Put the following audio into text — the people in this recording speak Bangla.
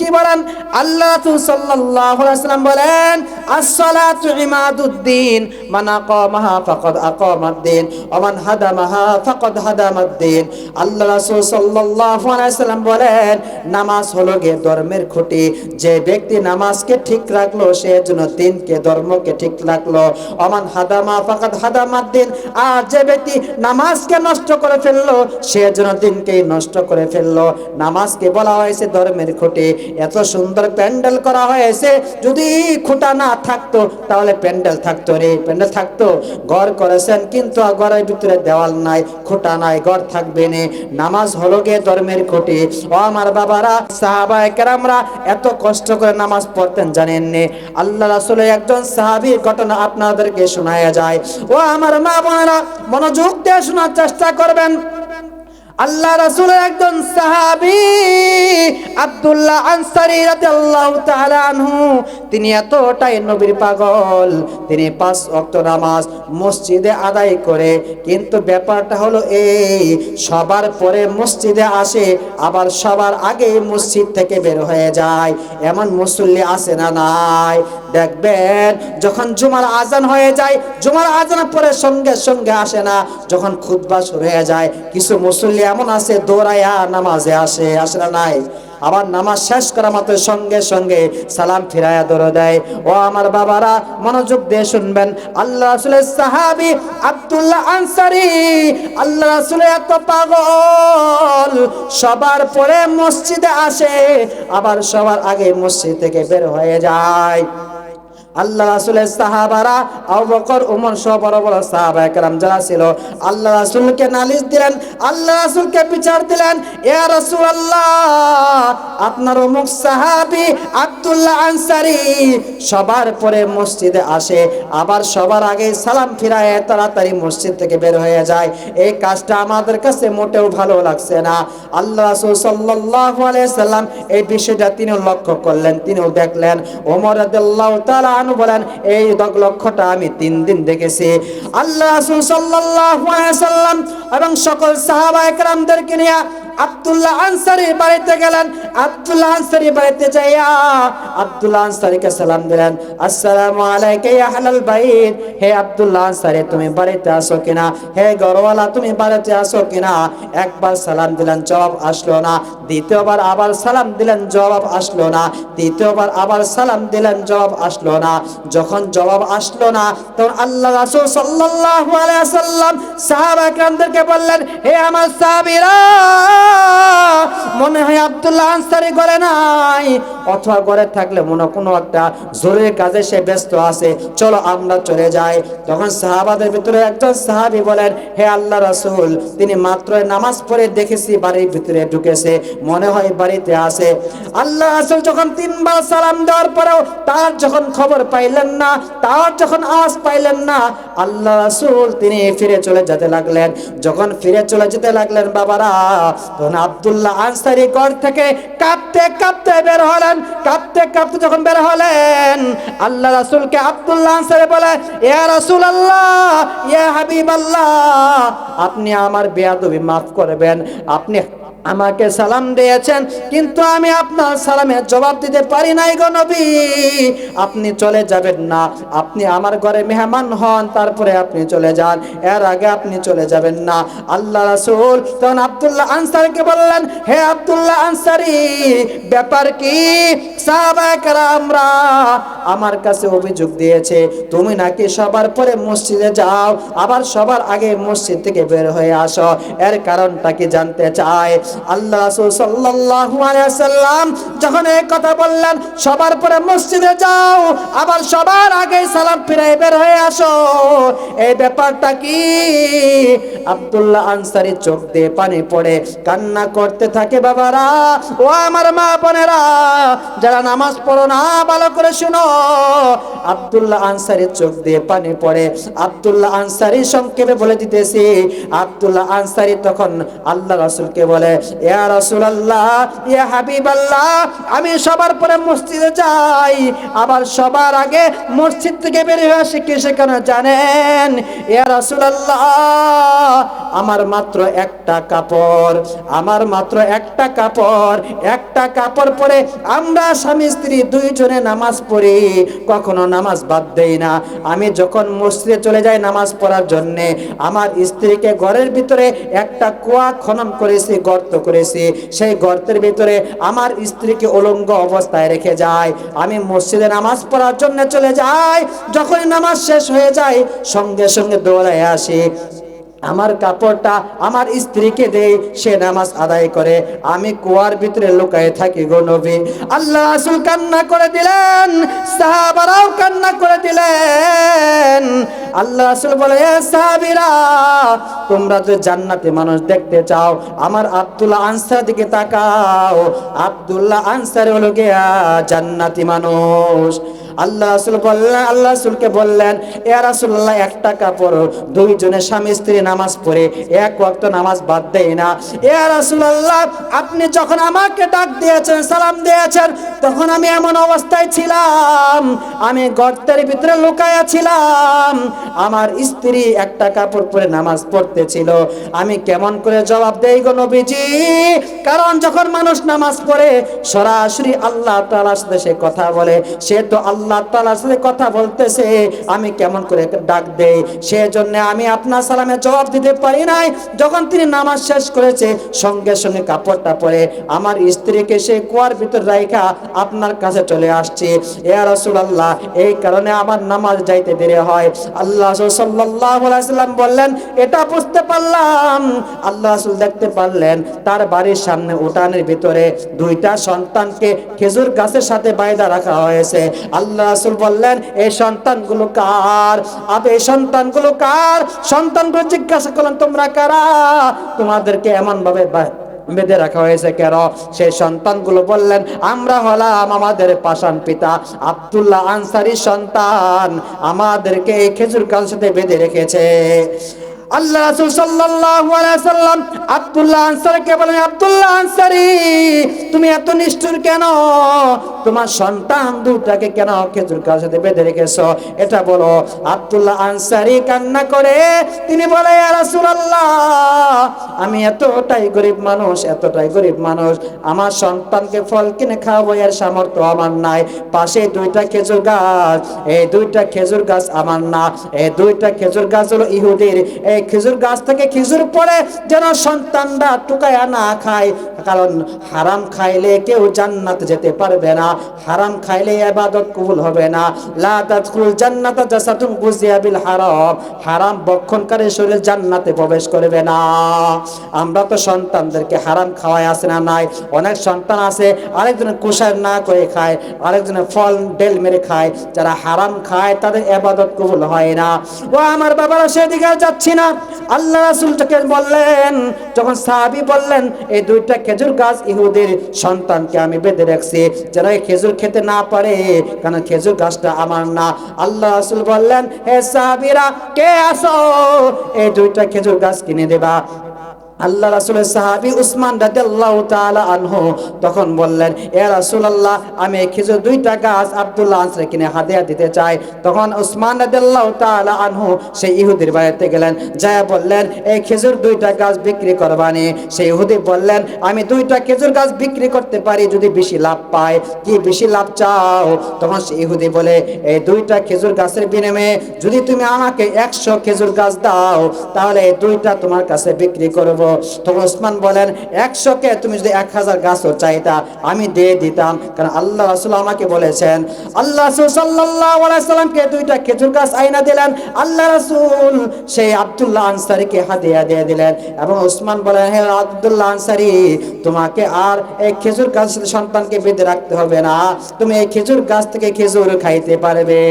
কি বলেন? আল্লাহ রাসূল সাল্লাল্লাহু আলাইহি ওয়াসাল্লাম বলেন, আস-সালাতু ইমাদুদ্দিন, মান আকামাহা ফাকাদ আকামাদ-দ্বীন ওয়া মান হাদামাহা ফাকাদ হাদামাদ-দ্বীন। আল্লাহ রাসূল সাল্লাল্লাহু আলাইহি ওয়াসাল্লাম বলেন, নামাজ হলো গিয়ে ধর্মের খুঁটি। যে ব্যক্তি নামাজকে ঠিক রাখলো সে জন্য দিনকে, ধর্মকে ঠিক রাখলো। ওয়া মান হাদামা ফাকাদ হাদামাদ-দ্বীন, আর যে ব্যক্তি নামাজকে নষ্ট করে ফেললো সে জন্য দিনকেই নষ্ট করে ফেললো। নামাজকে বলা হয়েছে ধর্মের খুঁটি। এত সুন্দর প্যান্ডেল করা হয়েছে, যদি খুঁটা না থাকতো তাহলে প্যান্ডেল থাকতো রে? প্যান্ডেল থাকতো? ঘর করেছেন কিন্তু ঘরের ভিতরে দেওয়াল নাই, খুঁটা নাই, ঘর থাকবে না। নামাজ হলো গিয়ে ধর্মের খুঁটি। ও আমার বাবারা, সাহাবায়ে কেরামরা এত কষ্ট করে নামাজ পড়তেন জানেন নে? আল্লাহ রাসূলের একজন সাহাবীর ঘটনা আপনাদেরকে শোনায়া যায়। ও আমার মা বোনেরা, মনোযোগ দিয়ে শোনার চেষ্টা করবেন। আল্লাহ রাসূলের একজন সাহাবী আব্দুল্লাহ আনসারী রাদিয়াল্লাহু তাআলা আনহু, তিনি এতটাই নবীর পাগল, তিনি 5 ওয়াক্ত নামাজ মসজিদে আদায় করে। কিন্তু ব্যাপারটা হলো এই, সবার পরে মসজিদে আসে, আবার সবার আগে মসজিদ থেকে বের হয়ে যায়। এমন মুসল্লি আছে না নাই? দেখবেন যখন জুমার আজান হয়ে যায়, জুমার আজানের পরে সঙ্গে সঙ্গে আসে না, যখন খুতবা শুরু হয়ে যায় কিছু মুসল্লি এমন আছে দৌড়াইয়া নামাজে আসে, আসে না নাই? আবার নামাজ শেষ করা মাত্র সঙ্গে সঙ্গে সালাম ফিরাইয়া দৌড় দেয়। ও আমার বাবারা, মনোযোগ দিয়ে শুনবেন। আল্লাহ রাসূলের সাহাবী আব্দুল্লাহ আনসারী, আল্লাহ রাসূলের এত পাগল, সবার পরে মসজিদে আসে, আবার সবার আগে মসজিদ থেকে বের হয়ে যায়। আল্লাহ রাসূলের সাহাবারা, আবু বকর, ওমর সহ বড় বড় সাহাবায়ে কেরাম যারা ছিল, আল্লাহ রাসূলকে নালিশ দিলেন, আল্লাহ রাসূলকে বিচার দিলেন, ইয়া রাসূলুল্লাহ, আপনার অমুক সাহাবী আব্দুল্লাহ আনসারী সবার পরে মসজিদে আসে, আবার সবার আগে সালাম ফিরায় তাড়াতাড়ি মসজিদ থেকে বের হয়ে যায়। এই কাজটা আমাদের কাছে মোটেও ভালো লাগছে না। আল্লাহ রাসূল সাল্লাল্লাহু আলাইহি সাল্লাম এই বিষয়টা তিনিও লক্ষ্য করলেন, তিনিও দেখলেন। ওমর রাদিয়াল্লাহু তাআলা বলেন, এই লক্ষ্যটা আমি 3 দিন দেখেছি। আল্লাহ রাসূল সাল্লাল্লাহু আলাইহি সাল্লাম এবং সকল সাহাবায়ে কেরামদেরকে নিয়ে আব্দুল্লাহ আনসারীর বাড়িতে গেলেন। আব্দুল্লাহ আনসারী বাড়িতে যাইয়া আব্দুল্লাহ আনসারীকে সালাম দিলেন, আসসালামু আলাইকা ইয়া আহলাল বাইত। হে আব্দুল্লাহ আনসারী, তুমি বাড়িতে আসো কিনা? হে ঘরওয়ালা, তুমি বাড়িতে আসো কিনা? একবার সালাম দিলেন, জবাব আসলো না। দ্বিতীয়বার আবার সালাম দিলেন, জবাব আসলো না। তৃতীয়বার আবার সালাম দিলেন, জবাব আসলো না। যখন জবাব আসলো না, তখন আল্লাহ রাসূল সাল্লাল্লাহু আলাইহি ওয়াসাল্লাম সাহাবা কেরামদেরকে বললেন, হে আমার সাহাবীরা, মনে হয় আব্দুল্লাহ আনসারী ঘরে নাই, অথবা ঘরে থাকলে মনে কোনো একটা জরুরি কাজে সে ব্যস্ত আছে, চলো আমরা চলে যাই। তখন সাহাবাদের ভিতরে একজন সাহাবী বলেন, হে আল্লাহ রাসূল, তিনি মাত্র নামাজ পড়ে দেখেছি বাড়ির ভিতরে ঢুকেছে, মনে হয় বাড়িতে আছে। আল্লাহ রাসূল যখন 3 বার সালাম দেওয়ার পরেও তার যখন খবর পাইলেন না, তার যখন আওয়াজ পাইলেন না, আল্লাহ রাসূল তিনি ফিরে চলে যেতে লাগলেন। যখন ফিরে চলে যেতে লাগলেন বাবারা, তখন আব্দুল্লাহ আনসারী ঘর থেকে কাঁপতে কাঁপতে বের হলেন। কাঁপতে কাঁপতে যখন বের হলেন, আল্লাহ রাসূলকে আব্দুল্লাহ আনসারী বলে, ইয়া রাসূলুল্লাহ, ইয়া হাবিবাল্লাহ, আপনি আমার বেয়াদবি মাফ করবেন, আপনি আমাকে সালাম দিয়েছেন কিন্তু আমি আপনার সালামের জবাব দিতে পারি নাই গো নবী, আপনি চলে যাবেন না, আপনি আমার ঘরে মেহমান হন, তারপরে আপনি চলে যান, এর আগে আপনি চলে যাবেন না। আল্লাহ রাসূল তখন আব্দুল্লাহ আনসারীকে বললেন, হে আব্দুল্লাহ আনসারী, ব্যাপার কি? সাহাবায়ে কেরামরা আমার কাছে অভিযোগ দিয়েছে তুমি নাকি সবার পরে মসজিদে যাও, আবার সবার আগে মসজিদ থেকে বের হয়ে আসো, এর কারণটা কি জানতে চায়। আল্লাহ রাসূল সাল্লাল্লাহু আলাইহি ওয়াসাল্লাম যখন এই কথা বললেন, সবার পরে মসজিদে যাও, আবার সবার আগে সালাম ফিরাই বের হয়ে আসো, এই ব্যাপারটা কি? আব্দুল্লাহ আনসারী চোখ দিয়ে পানি পড়ে কান্না করতে থাকে। বাবারা, ও আমার মা বোনেরা, যারা নামাজ পড়ো না ভালো করে শুনো, আব্দুল্লাহ আনসারীর চোখ দিয়ে পানি পড়ে। আব্দুল্লাহ আনসারী সংক্ষেপে বলে দিতেছি, আব্দুল্লাহ আনসারী তখন আল্লাহ রাসূলকে বলে, ইয়া রাসূলুল্লাহ, ইয়া হাবিবাল্লাহ, আমি সবার পরে মসজিদে যাই, আবার সবার আগে মসজিদ থেকে বের হয়ে আসি, কিসে কেন জানেন? ইয়া রাসূলুল্লাহ, আমার মাত্র একটা কাপড়, আমার মাত্র একটা কাপড়, একটা কাপড় পরে আমরা স্বামী স্ত্রী দুইজনে নামাজ পড়ি, কখনো নামাজ বাদ দেই না। আমি যখন মসজিদে চলে যাই নামাজ পড়ার জন্য, আমার স্ত্রীকে ঘরের ভিতরে একটা কুয়া খনন করেছি, গর্ত করেছি, সেই গর্তের ভিতরে আমার স্ত্রীকে উলঙ্গ অবস্থায় রেখে যায়। আমি মসজিদে নামাজ পড়ার জন্য চলে যাই, যখন নামাজ শেষ হয়ে যায় সঙ্গে সঙ্গে দৌড়ায় আসি, আমার কাপড়টা আমার স্ত্রীকে দেই, সে নামাজ আদায় করে, আমি কুয়ার ভিতরে লুকায়ে থাকি গো নবী। আল্লাহ রাসূল কান্না করে দিলেন, সাহাবারাও কান্না করে দিলেন। আল্লাহ রাসূল বলে, এ সাহাবীরা, তোমরা তো জান্নাতি মানুষ দেখতে চাও, আমার আব্দুল্লাহ আনসার দিকে তাকাও। আব্দুল্লাহ আনসারী হলো গিয়া জান্নাতি মানুষ। আল্লাহ রাসূল বললেন, আল্লাহ রাসূলকে বললেন, ইয়া রাসূলুল্লাহ, একটা কাপড়, দুইজনে স্বামী স্ত্রী নামাজ পড়ে এক ওয়াক্ত নামাজ বাদ দেয় না। ইয়া রাসূলুল্লাহ, আপনি যখন আমাকে ডাক দিয়েছেন, সালাম দিয়েছেন, তখন আমি এমন অবস্থায় ছিলাম, আমি গর্তের ভিতরে লুকায়া ছিলাম, আমার স্ত্রী একটা কাপড় পরে নামাজ পড়তেছিল, আমি কেমন করে জবাব দেই গো নবীজি? কারণ যখন মানুষ নামাজ পড়ে সরাসরি আল্লাহ তাআলার সাথে সে কথা বলে, সে তো আল্লাহ তাআলার সাথে কথা বলতেছে, আমি কেমন করে ডাক দেই? সেজন্য আমি আপনার সালামে জবাব দিতে পারি নাই। যখন তিনি নামাজ শেষ করেছে সঙ্গে সঙ্গে কাপড়টা পরে আমার স্ত্রীকে সে কুয়ার ভিতর রাইখা আপনার কাছে চলে আসছে। ইয়া রাসূলুল্লাহ, এই কারণে আমার নামাজ যাইতে দেরি হয়। আল্লাহ রাসূল সাল্লাল্লাহু আলাইহি ওয়াসাল্লাম বললেন, এটা বুঝতে পারলাম। আল্লাহ রাসূল দেখতে পারলেন তার বাড়ির সামনে উঠানের ভিতরে দুইটা সন্তানকে খেজুর গাছের সাথে বাইধা রাখা হয়েছে। আল্লাহ রাসূল বললেন, এই সন্তানগুলো কার? আপনি এই সন্তানগুলো কার? সন্তানগুলো জিজ্ঞাসা করলেন, তোমরা কারা? তোমাদেরকে এমন ভাবে বেঁধে রাখা হয়েছে কেন? সেই সন্তানগুলো বললেন, আমরা হলাম আমাদের পাষাণ পিতা আব্দুল্লাহ আনসারী সন্তান, আমাদেরকে এই খেজুর গাছের সাথে বেঁধে রেখেছে। আল্লাহ রাসূল সাল্লাল্লাহু আলাইহি সাল্লাম আব্দুল্লাহ আনসারীকে বলেন, আব্দুল্লাহ আনসারী, তুমি এত নিষ্ঠুর কেন? তোমার সন্তান দুটাকে কেন খেজুর গাছের সাথে বেঁধে রেখেছো, এটা বলো। আব্দুল্লাহ আনসারী কান্না করে তিনি বলে, ইয়া রাসূলুল্লাহ, আমি এতটাই গরিব মানুষ, এতটাই গরিব মানুষ, আমার সন্তানকে ফল কিনে খাওয়াবো এর সামর্থ্য আমার নাই। পাশে দুইটা খেজুর গাছ, এই দুইটা খেজুর গাছ আমার না, এই দুইটা খেজুর গাছ হলো ইহুদির। এই খেজুর গাছ থেকে খেজুর পড়ে যেন সন্তানরা টুকায়া না খায়, কারণ হারাম খাইলে কেউ জান্নাতে যেতে পারবে না, হারাম খাইলে ইবাদত কবুল হবে না। লা তাদখুল জান্নাতা জাসাতুন গুজিয়া বিল হারাম, হারাম বক্ষণকারী শরীর জান্নাতে প্রবেশ করবে না। আমরা তো সন্তানদেরকে হারাম খাওয়াই আছে না নাই? অনেক সন্তান আছে আরেকজনে কুশার না করে খায়, আরেকজনে ফল ডেল মেরে খায়। যারা হারাম খায় তাদের ইবাদত কবুল হয় না। ও আমার বাবারা, সেদিকে যাচ্ছি না। আল্লাহ রাসূল যখন বললেন, যখন সাহাবী বললেন, এই দুইটা খেজুর গাছ ইহুদির সন্তানকে আমি বেঁধে রাখছি যেন এই খেজুর খেতে না পারে, কারণ খেজুর গাছটা আমার না। আল্লাহ রাসূল বললেন, হে সাহাবীরা, কে আসো, এই দুইটা খেজুর গাছ কিনে দেবা। আল্লাহ রাসূলের সাহাবী উসমান রাদিয়াল্লাহু তাআলা আনহু তখন বললেন, ইয়া রাসূলুল্লাহ, আমি এই খেজুর দুইটা গাছ আব্দুল্লাহ আনসারী কিনে হাদিয়া দিতে চাই। তখন উসমান রাদিয়াল্লাহু তাআলা আনহু সেই ইহুদির বাড়িতে গেলেন, যায় বললেন, এই খেজুর দুইটা গাছ বিক্রি করবানি? সেই ইহুদি বললেন, আমি দুইটা খেজুর গাছ বিক্রি করতে পারি যদি বেশি লাভ পাই। কি বেশি লাভ চাও? তখন সেই ইহুদি বলে, এই দুইটা খেজুর গাছের বিনিময়ে যদি তুমি আমাকে 100 খেজুর গাছ দাও, তাহলে এই দুইটা তোমার কাছে বিক্রি করব। তখন ওসমান বলেন, 100 কে তুমি যদি 1000 গাছও চাইতা আমি দিয়ে দিতাম, কারণ আল্লাহ রাসূল আমাকে বলেছেন। আল্লাহ রাসূল সাল্লাল্লাহু আলাইহি সাল্লামকে দুইটা খেজুর গাছ আইনা দিলেন। আল্লাহ রাসূল সেই আব্দুল্লাহ আনসারীকে হাদিয়া দিয়ে দিলেন। এবং ওসমান বলেন, হে আব্দুল্লাহ আনসারী, তোমাকে আর এই খেজুর গাছের সন্তানকে বেঁধে রাখতে হবে না, তুমি এই খেজুর গাছ থেকে খেজুর খাইতে পারবে।